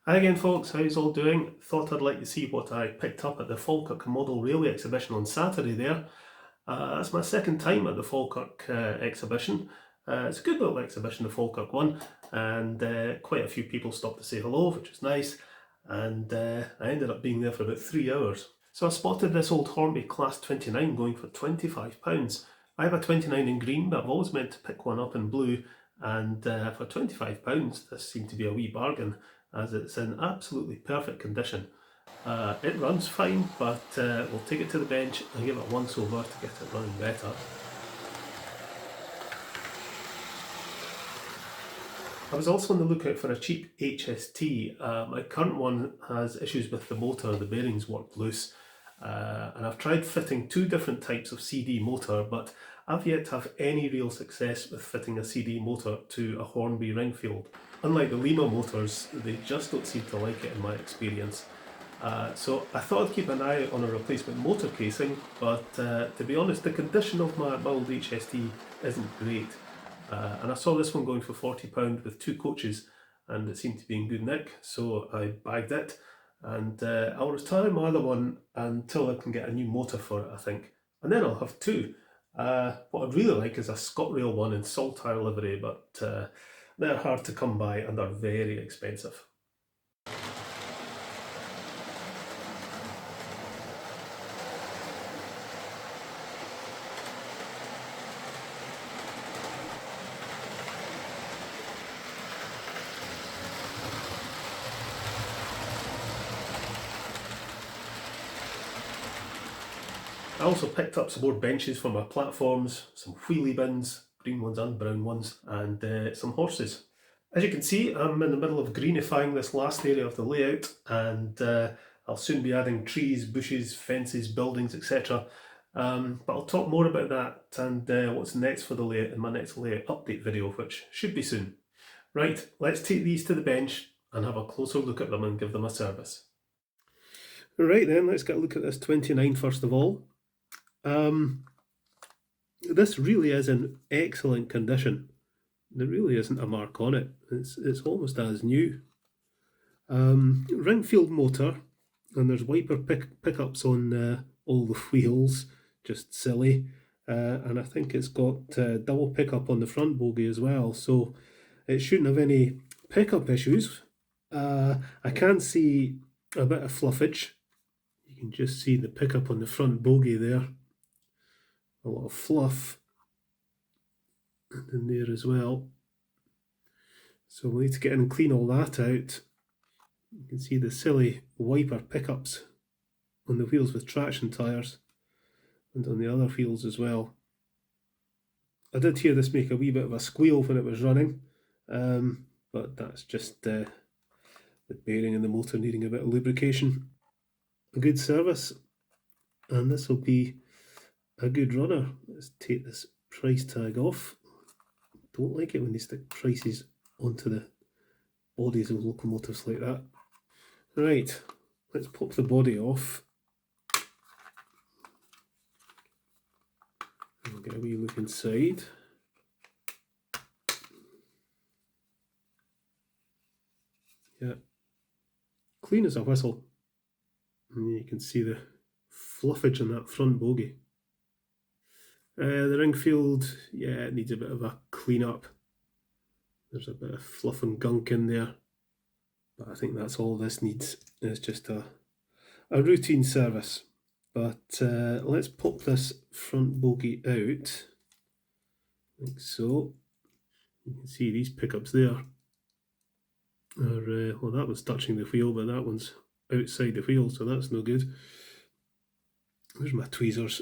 Hi again folks, how's all doing? Thought I'd like to see what I picked up at the Falkirk Model Railway exhibition on Saturday there. That's my second time at the Falkirk exhibition. It's a good little exhibition, the Falkirk one, and quite a few people stopped to say hello, which was nice, and I ended up being there for about 3 hours. So I spotted this old Hornby Class 29 going for £25. I have a 29 in green, but I've always meant to pick one up in blue, and for £25 this seemed to be a wee bargain, as it's in absolutely perfect condition. It runs fine, but we'll take it to the bench and give it a once over to get it running better. I was also on the lookout for a cheap HST. My current one has issues with the motor, the bearings work loose, and I've tried fitting two different types of CD motor, but I've yet to have any real success with fitting a CD motor to a Hornby Ringfield. Unlike the Lima motors, they just don't seem to like it in my experience. So I thought I'd keep an eye on a replacement motor casing, but to be honest, the condition of my old HST isn't great. And I saw this one going for £40 with two coaches, and it seemed to be in good nick, so I bagged it. And I'll retire my other one until I can get a new motor for it, I think. And then I'll have two. What I'd really like is a ScotRail one in Saltire livery, but they're hard to come by and are very expensive. I also picked up some more benches for my platforms, some wheelie bins, green ones and brown ones, and some horses. As you can see, I'm in the middle of greenifying this last area of the layout, and I'll soon be adding trees, bushes, fences, buildings, etc. But I'll talk more about that and what's next for the layout in my next layout update video, which should be soon. Right, let's take these to the bench and have a closer look at them and give them a service. Right then, let's get a look at this 29 first of all. This really is in excellent condition. There really isn't a mark on it. It's almost as new. Ringfield motor, and there's wiper pickups on all the wheels, just silly. And I think it's got double pickup on the front bogie as well, so it shouldn't have any pickup issues. I can see a bit of fluffage. You can just see the pickup on the front bogie there. A lot of fluff and in there as well. So we'll need to get in and clean all that out. You can see the silly wiper pickups on the wheels with traction tyres and on the other wheels as well. I did hear this make a wee bit of a squeal when it was running, but that's just the bearing and the motor needing a bit of lubrication. A good service, and this will be a good runner. Let's take this price tag off. Don't like it when they stick prices onto the bodies of locomotives like that. Right, let's pop the body off. And we'll get a wee look inside. Yeah, clean as a whistle. And you can see the fluffage on that front bogie. The Ringfield, yeah, it needs a bit of a clean up. There's a bit of fluff and gunk in there, but I think that's all this needs. It's just a routine service. But let's pop this front bogie out, like so. You can see these pickups there are, well, that was touching the wheel, but that one's outside the wheel, so that's no good. There's my tweezers.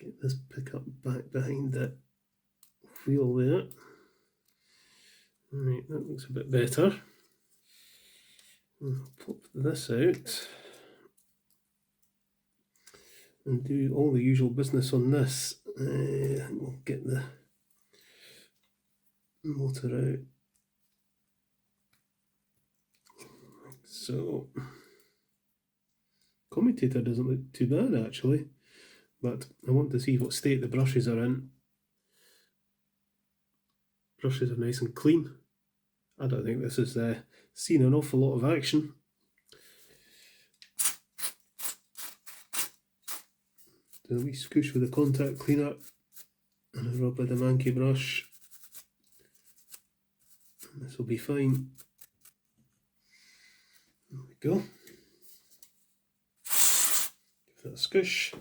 Let's get this pickup back behind the wheel there. Right, that looks a bit better. I'll pop this out and do all the usual business on this. We'll get the motor out. Like so. Commutator doesn't look too bad actually, but I want to see what state the brushes are in. Brushes are nice and clean. I don't think this has seen an awful lot of action. Do a wee scoosh with the contact cleaner and a rub with the Manky brush. This will be fine. There we go. Give that a scoosh.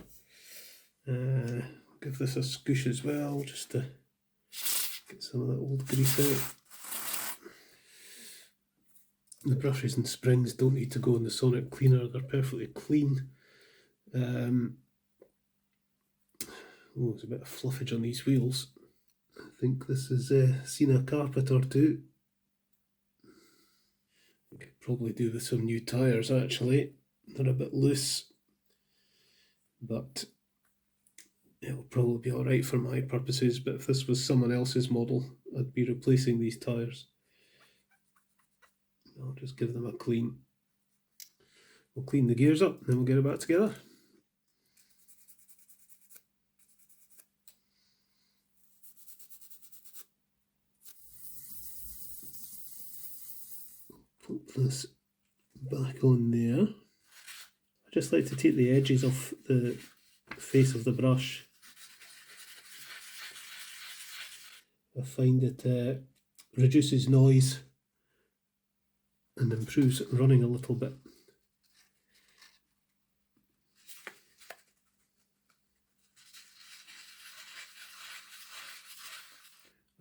Give this a scoosh as well, just to get some of that old grease out. The brushes and springs don't need to go in the sonic cleaner, they're perfectly clean. Oh, there's a bit of fluffage on these wheels. I think this has seen a carpet or two. I could probably do with some new tyres actually. They're a bit loose, but it'll probably be alright for my purposes. But if this was someone else's model, I'd be replacing these tyres. I'll just give them a clean. We'll clean the gears up, then we'll get it back together. Put this back on there. I just like to take the edges off the face of the brush. I find it reduces noise and improves running a little bit.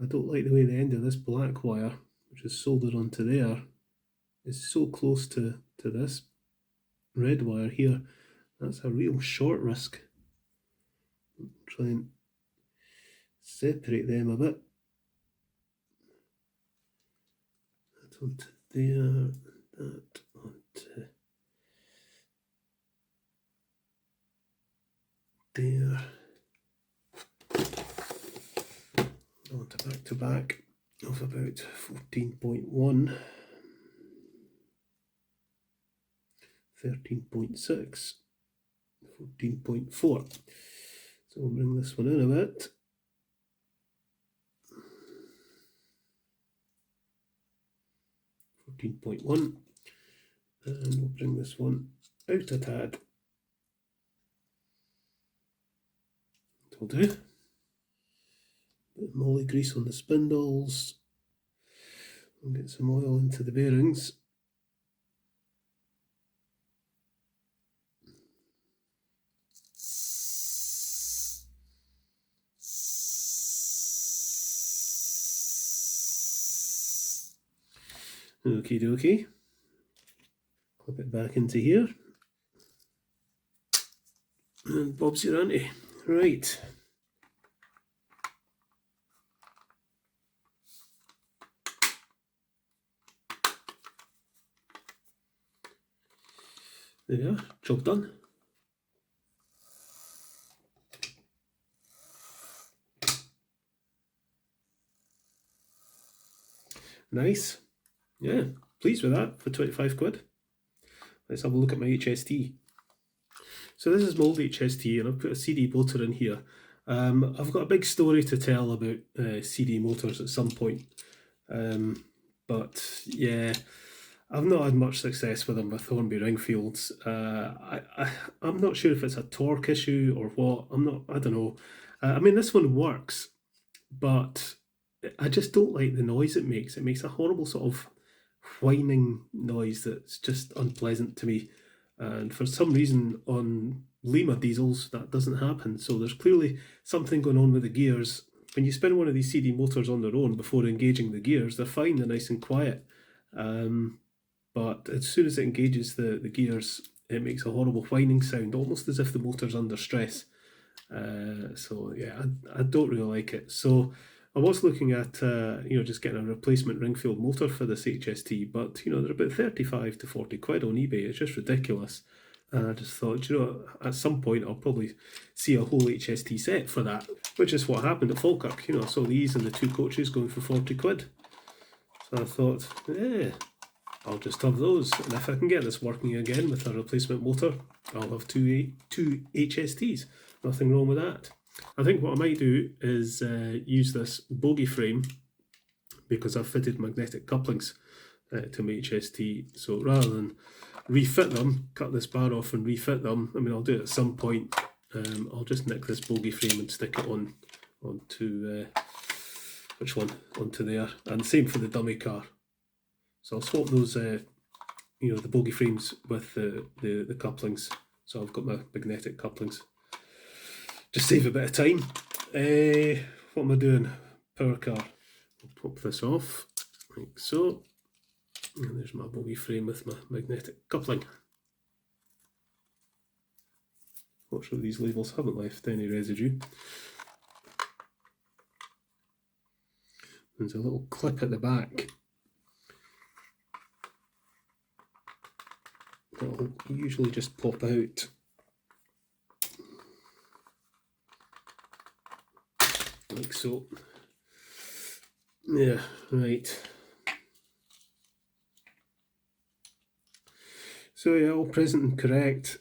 I don't like the way the end of this black wire, which is soldered onto there, is so close to this red wire here. That's a real short risk. Try and separate them a bit. That onto there, that onto there. Onto back to back of about 14.1, 13.6, 14.4. So we'll bring this one in a bit. .1, and we'll bring this one out a tad. That'll do. Bit of moly grease on the spindles. We'll get some oil into the bearings. Okie dokie. Clip it back into here. And Bob's your auntie. Right. There we are, job done. Nice. Yeah, pleased with that for 25 quid. Let's have a look at my HST. So this is my old HST, and I've put a CD motor in here. I've got a big story to tell about CD motors at some point. But yeah, I've not had much success with them with Hornby Ringfields. I'm not sure if it's a torque issue or what. I don't know. I mean, this one works, but I just don't like the noise it makes. It makes a horrible sort of whining noise that's just unpleasant to me. And for some reason on Lima diesels, that doesn't happen. So there's clearly something going on with the gears. When you spin one of these CD motors on their own before engaging the gears, they're fine, they're nice and quiet. But as soon as it engages the gears, it makes a horrible whining sound, almost as if the motor's under stress. So yeah, I don't really like it. So I was looking at just getting a replacement Ringfield motor for this HST, but they're about 35 to 40 quid on eBay. It's just ridiculous. And I just thought, at some point I'll probably see a whole HST set for that, which is what happened at Falkirk. I saw these and the two coaches going for 40 quid. So I thought, I'll just have those. And if I can get this working again with a replacement motor, I'll have two HSTs. Nothing wrong with that. I think what I might do is use this bogie frame because I've fitted magnetic couplings to my HST. So rather than refit them, cut this bar off and refit them, I mean, I'll do it at some point. I'll just nick this bogie frame and stick it onto which one? Onto there. And same for the dummy car. So I'll swap those, the bogie frames with the couplings. So I've got my magnetic couplings. Just save a bit of time. What am I doing? Power car. I'll pop this off, like so. And there's my bogie frame with my magnetic coupling. Fortunately, these labels haven't left any residue. There's a little clip at the back that'll usually just pop out. Like so. Yeah, right. So yeah, all present and correct.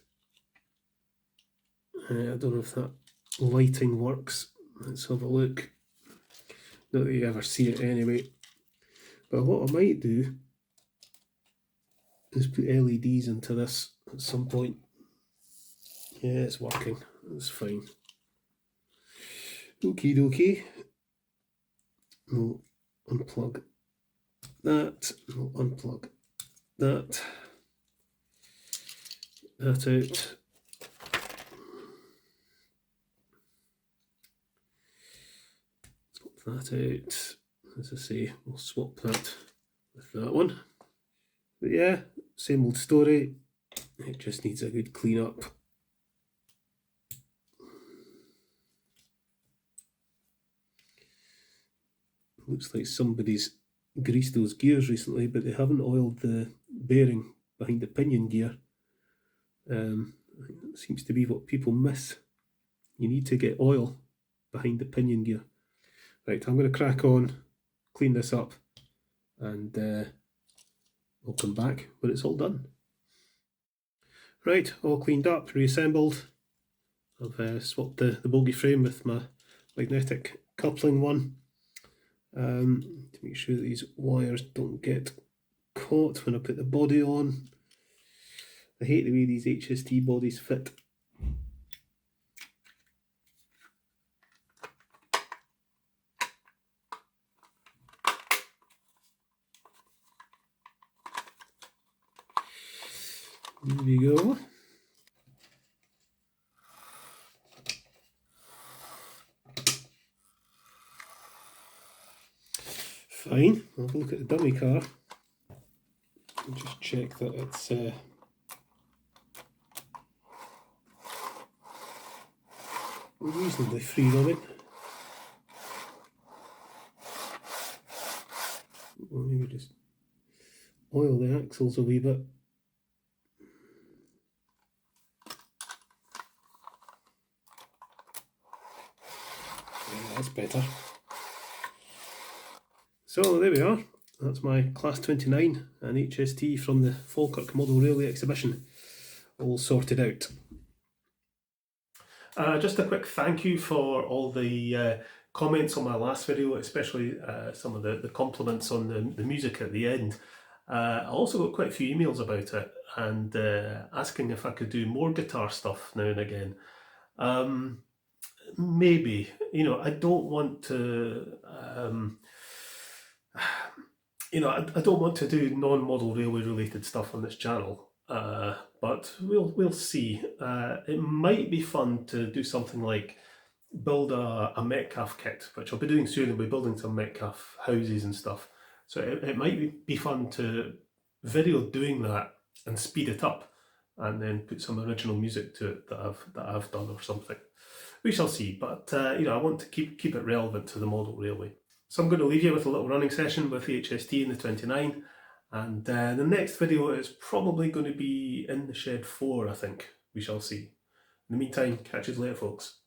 I don't know if that lighting works. Let's have a look. Not that you ever see it anyway. But what I might do is put LEDs into this at some point. Yeah, it's working. That's fine. Okie dokie. We'll unplug that. We'll unplug that. That out. Swap that out. As I say, we'll swap that with that one. But yeah, same old story. It just needs a good clean up. Looks like somebody's greased those gears recently, but they haven't oiled the bearing behind the pinion gear. That seems to be what people miss. You need to get oil behind the pinion gear. Right, I'm going to crack on, clean this up, and I'll come back when it's all done. Right, all cleaned up, reassembled. I've swapped the bogie frame with my magnetic coupling one. To make sure that these wires don't get caught when I put the body on. I hate the way these HST bodies fit. There we go. Fine, I'll have a look at the dummy car and just check that it's reasonably free running. Or maybe just oil the axles a wee bit. Yeah, that's better. So there we are. That's my Class 29 and HST from the Falkirk Model Railway exhibition, all sorted out. Just a quick thank you for all the comments on my last video, especially some of the compliments on the music at the end. I also got quite a few emails about it and asking if I could do more guitar stuff now and again. Maybe, I don't want to, I don't want to do non-model railway related stuff on this channel, but we'll see. It might be fun to do something like build a Metcalfe kit, which I'll be doing soon. I'll be building some Metcalfe houses and stuff. So it might be fun to video doing that and speed it up, and then put some original music to it that I've done or something. We shall see, but I want to keep it relevant to the model railway. So I'm going to leave you with a little running session with the HST and the 29, and the next video is probably going to be in the Shed 4, I think. We shall see. In the meantime, catch you later, folks.